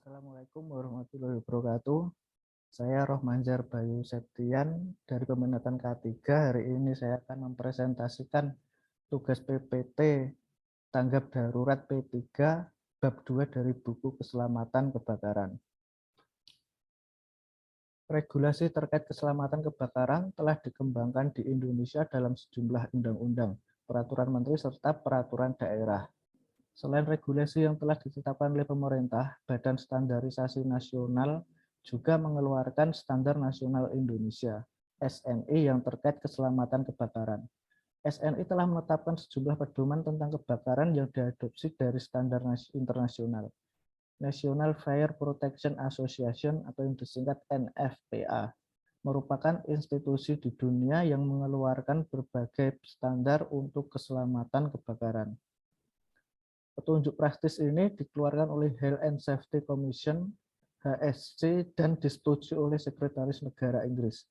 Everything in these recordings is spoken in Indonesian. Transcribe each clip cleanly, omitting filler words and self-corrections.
Assalamualaikum warahmatullahi wabarakatuh. Saya Rohmanjar Bayu Septian dari Peminatan K3. Hari ini saya akan mempresentasikan tugas PPT Tanggap Darurat P3 bab 2 dari buku Keselamatan Kebakaran. Regulasi terkait keselamatan kebakaran telah dikembangkan di Indonesia dalam sejumlah undang-undang, peraturan menteri, serta peraturan daerah. Selain regulasi yang telah ditetapkan oleh pemerintah, Badan Standarisasi Nasional juga mengeluarkan Standar Nasional Indonesia (SNI) yang terkait keselamatan kebakaran. SNI telah menetapkan sejumlah pedoman tentang kebakaran yang diadopsi dari standar internasional. National Fire Protection Association atau yang disingkat NFPA merupakan institusi di dunia yang mengeluarkan berbagai standar untuk keselamatan kebakaran. Petunjuk praktis ini dikeluarkan oleh Health and Safety Commission (HSC) dan disetujui oleh Sekretaris Negara Inggris.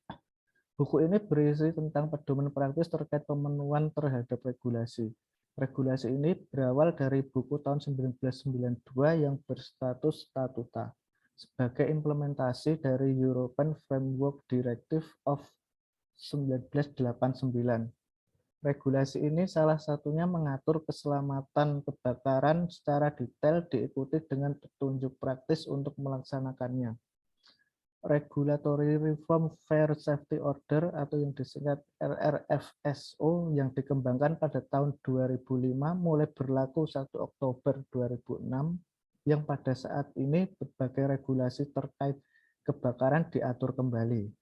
Buku ini berisi tentang pedoman praktis terkait pemenuhan terhadap regulasi. Regulasi ini berawal dari buku tahun 1992 yang berstatus statuta sebagai implementasi dari European Framework Directive of 1989. Regulasi ini salah satunya mengatur keselamatan kebakaran secara detail diikuti dengan petunjuk praktis untuk melaksanakannya. Regulatory Reform Fire Safety Order atau yang disingkat RRFSO yang dikembangkan pada tahun 2005 mulai berlaku 1 Oktober 2006 yang pada saat ini berbagai regulasi terkait kebakaran diatur kembali.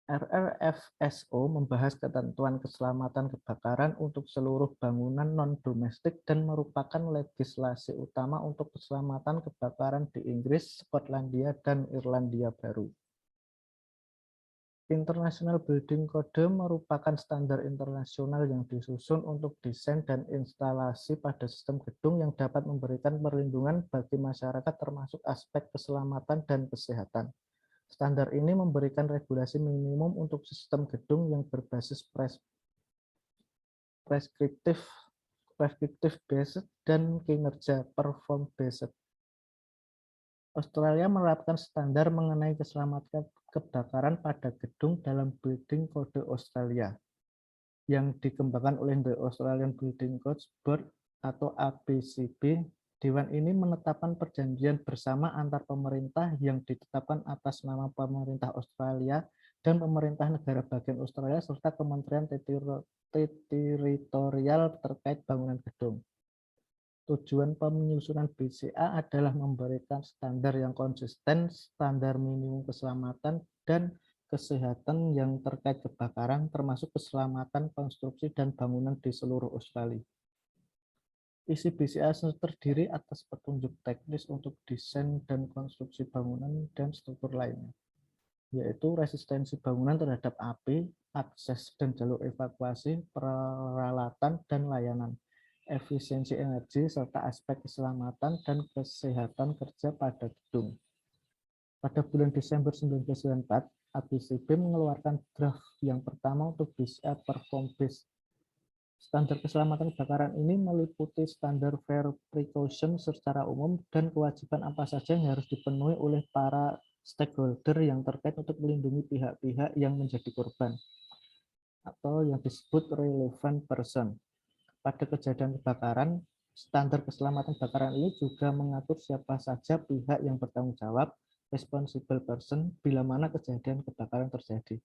RRFSO membahas ketentuan keselamatan kebakaran untuk seluruh bangunan non-domestik dan merupakan legislasi utama untuk keselamatan kebakaran di Inggris, Skotlandia, dan Irlandia Baru. International Building Code merupakan standar internasional yang disusun untuk desain dan instalasi pada sistem gedung yang dapat memberikan perlindungan bagi masyarakat termasuk aspek keselamatan dan kesehatan. Standar ini memberikan regulasi minimum untuk sistem gedung yang berbasis preskriptif based dan kinerja perform based. Australia menerapkan standar mengenai keselamatan kebakaran pada gedung dalam Building Code Australia yang dikembangkan oleh The Australian Building Codes Board atau ABCB. Dewan ini menetapkan perjanjian bersama antar pemerintah yang ditetapkan atas nama pemerintah Australia dan pemerintah negara bagian Australia serta kementerian teritorial terkait bangunan gedung. Tujuan penyusunan BCA adalah memberikan standar yang konsisten, standar minimum keselamatan dan kesehatan yang terkait kebakaran, termasuk keselamatan konstruksi dan bangunan di seluruh Australia. Isi BCA terdiri atas petunjuk teknis untuk desain dan konstruksi bangunan dan struktur lainnya, yaitu resistensi bangunan terhadap api, akses dan jalur evakuasi, peralatan dan layanan, efisiensi energi, serta aspek keselamatan dan kesehatan kerja pada gedung. Pada bulan Desember 1994, ABCB mengeluarkan draft yang pertama untuk BCA Perform Based. Standar keselamatan kebakaran ini meliputi standar fire precaution secara umum dan kewajiban apa saja yang harus dipenuhi oleh para stakeholder yang terkait untuk melindungi pihak-pihak yang menjadi korban atau yang disebut relevant person. Pada kejadian kebakaran, standar keselamatan kebakaran ini juga mengatur siapa saja pihak yang bertanggung jawab, responsible person, bila mana kejadian kebakaran terjadi.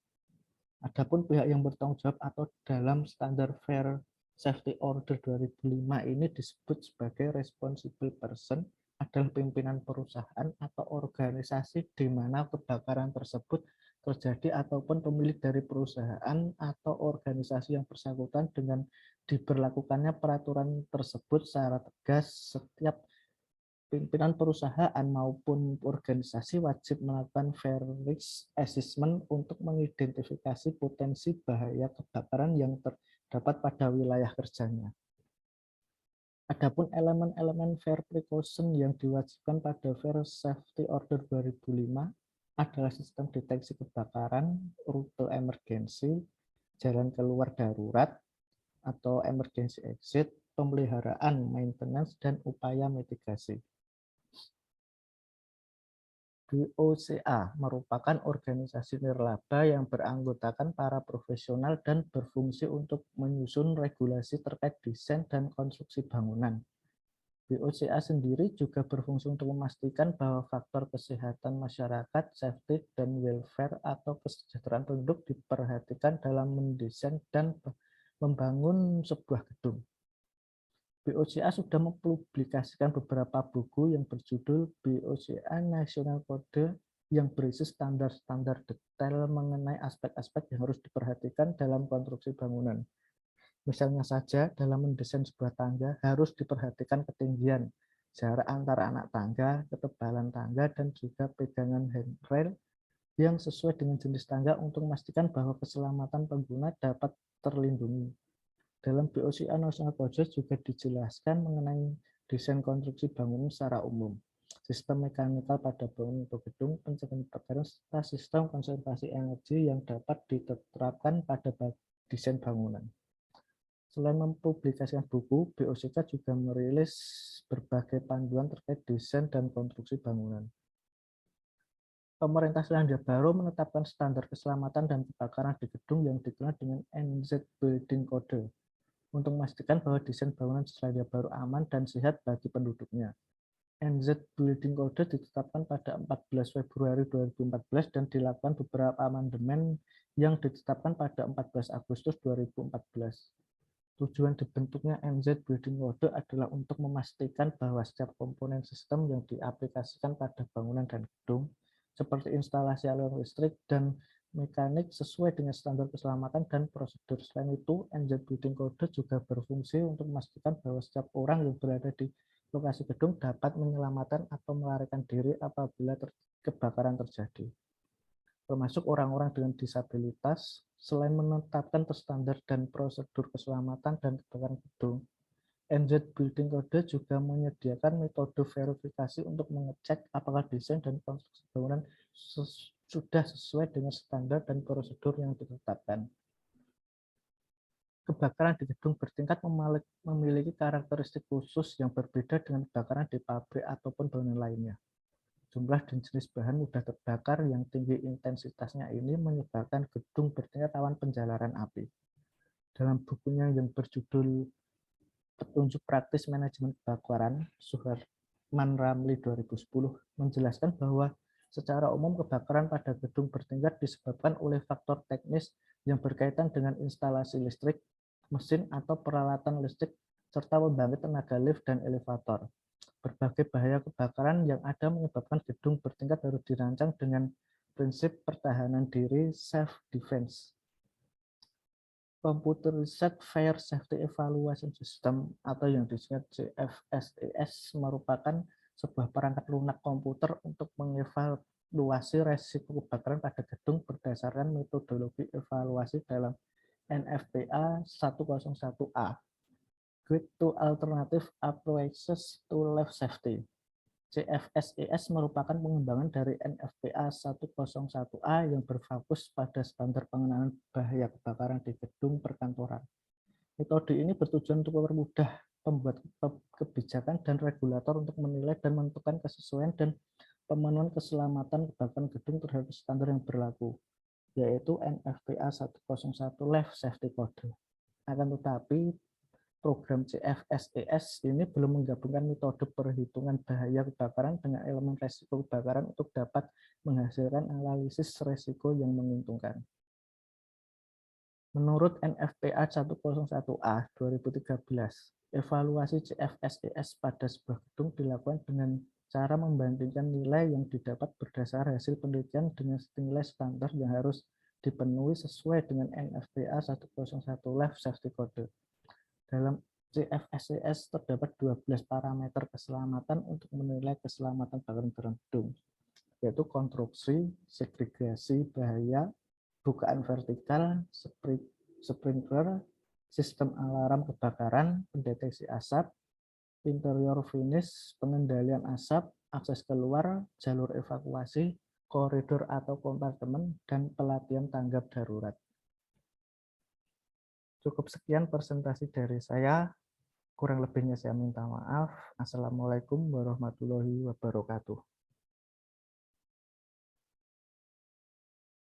Adapun pihak yang bertanggung jawab atau dalam standar Fire Safety Order 2005 ini disebut sebagai responsible person adalah pimpinan perusahaan atau organisasi di mana kebakaran tersebut terjadi ataupun pemilik dari perusahaan atau organisasi yang bersangkutan dengan diberlakukannya peraturan tersebut secara tegas. Setiap pimpinan perusahaan maupun organisasi wajib melakukan fair risk assessment untuk mengidentifikasi potensi bahaya kebakaran yang terdapat pada wilayah kerjanya. Adapun elemen-elemen fair precaution yang diwajibkan pada Fire Safety Order 2005 adalah sistem deteksi kebakaran, rute emergensi, jalan keluar darurat atau emergency exit, pemeliharaan, maintenance, dan upaya mitigasi. BOCA merupakan organisasi nirlaba yang beranggotakan para profesional dan berfungsi untuk menyusun regulasi terkait desain dan konstruksi bangunan. BOCA sendiri juga berfungsi untuk memastikan bahwa faktor kesehatan masyarakat, safety, dan welfare atau kesejahteraan penduduk diperhatikan dalam mendesain dan membangun sebuah gedung. BOCA sudah mempublikasikan beberapa buku yang berjudul BOCA National Code yang berisi standar-standar detail mengenai aspek-aspek yang harus diperhatikan dalam konstruksi bangunan. Misalnya saja, dalam mendesain sebuah tangga harus diperhatikan ketinggian, jarak antara anak tangga, ketebalan tangga, dan juga pegangan handrail yang sesuai dengan jenis tangga untuk memastikan bahwa keselamatan pengguna dapat terlindungi. Dalam BOCA National Code juga dijelaskan mengenai desain konstruksi bangunan secara umum, sistem mekanikal pada bangunan atau gedung, pencegahan kebakaran, serta sistem konservasi energi yang dapat diterapkan pada desain bangunan. Selain mempublikasikan buku, BOCA juga merilis berbagai panduan terkait desain dan konstruksi bangunan. Pemerintah Selandia Baru menetapkan standar keselamatan dan kebakaran di gedung yang dikenal dengan NZ Building Code untuk memastikan bahwa desain bangunan Selandia Baru aman dan sehat bagi penduduknya. NZ Building Code ditetapkan pada 14 Februari 2014 dan dilakukan beberapa amandemen yang ditetapkan pada 14 Agustus 2014. Tujuan dibentuknya NZ Building Code adalah untuk memastikan bahwa setiap komponen sistem yang diaplikasikan pada bangunan dan gedung, seperti instalasi aliran listrik dan mekanik sesuai dengan standar keselamatan dan prosedur. Selain itu, NZ Building Code juga berfungsi untuk memastikan bahwa setiap orang yang berada di lokasi gedung dapat menyelamatkan atau melarikan diri apabila kebakaran terjadi, termasuk orang-orang dengan disabilitas. Selain menetapkan standar dan prosedur keselamatan dan kebakaran gedung, NZ Building Code juga menyediakan metode verifikasi untuk mengecek apakah desain dan konstruksi bangunan sudah sesuai dengan standar dan prosedur yang ditetapkan. Kebakaran di gedung bertingkat memiliki karakteristik khusus yang berbeda dengan kebakaran di pabrik ataupun bangunan lainnya. Jumlah dan jenis bahan mudah terbakar yang tinggi intensitasnya ini menyebabkan gedung bertingkat rawan penjalaran api. Dalam bukunya yang berjudul Petunjuk Praktis Manajemen Kebakaran, Suherman Ramli 2010 menjelaskan bahwa secara umum kebakaran pada gedung bertingkat disebabkan oleh faktor teknis yang berkaitan dengan instalasi listrik, mesin atau peralatan listrik, serta pembangkit tenaga lift dan elevator. Berbagai bahaya kebakaran yang ada menyebabkan gedung bertingkat harus dirancang dengan prinsip pertahanan diri self-defense. Computerized Fire Safety Evaluation System atau yang disingkat CFSES merupakan sebuah perangkat lunak komputer untuk mengevaluasi resiko kebakaran pada gedung berdasarkan metodologi evaluasi dalam NFPA 101A, Guide to Alternative Approaches to Life Safety. CFSES merupakan pengembangan dari NFPA 101A yang berfokus pada standar pengenalan bahaya kebakaran di gedung perkantoran. Metode ini bertujuan untuk mempermudah pembuat kebijakan dan regulator untuk menilai dan menentukan kesesuaian dan pemenuhan keselamatan kebakaran gedung terhadap standar yang berlaku, yaitu NFPA 101 Life Safety Code. Akan tetapi, program CFSES ini belum menggabungkan metode perhitungan bahaya kebakaran dengan elemen resiko kebakaran untuk dapat menghasilkan analisis resiko yang menguntungkan. Menurut NFPA 101A 2013, evaluasi CFSES pada sebuah gedung dilakukan dengan cara membandingkan nilai yang didapat berdasar hasil penelitian dengan nilai standar yang harus dipenuhi sesuai dengan NFPA 101 Life Safety Code. Dalam CFSES terdapat 12 parameter keselamatan untuk menilai keselamatan bangunan gedung, yaitu konstruksi, segregasi bahaya, bukaan vertikal, sprinkler, sistem alarm kebakaran, pendeteksi asap, interior finish, pengendalian asap, akses keluar, jalur evakuasi, koridor atau kompartemen, dan pelatihan tanggap darurat. Cukup sekian presentasi dari saya. Kurang lebihnya saya minta maaf. Assalamualaikum warahmatullahi wabarakatuh.